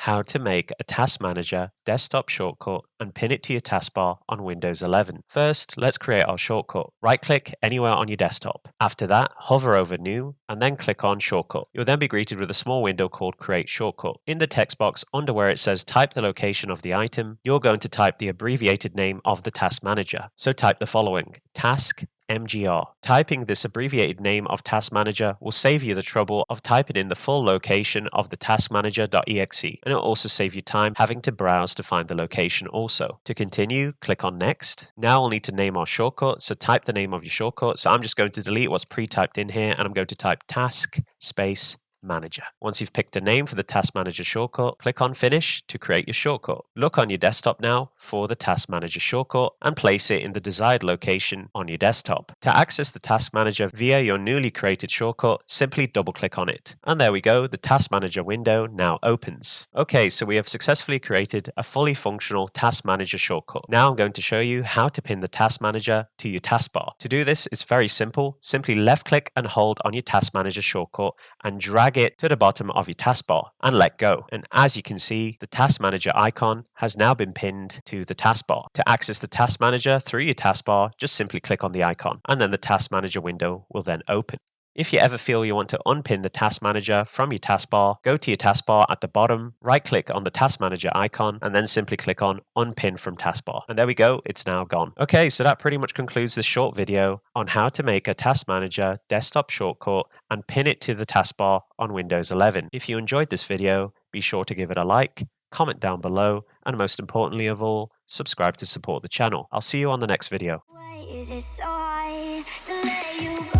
how to make a Task Manager desktop shortcut and pin it to your taskbar on Windows 11. First, let's create our shortcut. Right-click anywhere on your desktop. After that, hover over New and then click on Shortcut. You'll then be greeted with a small window called Create Shortcut. In the text box under where it says type the location of the item, you're going to type the abbreviated name of the Task Manager. So type the following: taskmgr. Typing this abbreviated name of Task Manager will save you the trouble of typing in the full location of the taskmgr.exe, and it will also save you time having to browse to find the location also. To continue, click on Next. Now we'll need to name our shortcut, so type the name of your shortcut. So I'm just going to delete what's pre-typed in here, and I'm going to type Task space Manager. Once you've picked a name for the Task Manager shortcut, click on Finish to create your shortcut. Look on your desktop now for the Task Manager shortcut and place it in the desired location on your desktop. To access the Task Manager via your newly created shortcut, simply double-click on it. And there we go, the Task Manager window now opens. Okay, so we have successfully created a fully functional Task Manager shortcut. Now I'm going to show you how to pin the Task Manager to your taskbar. To do this, it's very simple. Simply left-click and hold on your Task Manager shortcut and drag it to the bottom of your taskbar and let go. And as you can see, the Task Manager icon has now been pinned to the taskbar. To access the Task Manager through your taskbar, just simply click on the icon and then the Task Manager window will then open. If you ever feel you want to unpin the Task Manager from your taskbar, go to your taskbar at the bottom, right-click on the Task Manager icon, and then simply click on Unpin from Taskbar. And there we go, it's now gone. Okay, so that pretty much concludes this short video on how to make a Task Manager desktop shortcut and pin it to the taskbar on Windows 11. If you enjoyed this video, be sure to give it a like, comment down below, and most importantly of all, subscribe to support the channel. I'll see you on the next video. Why is it so hard to let you go?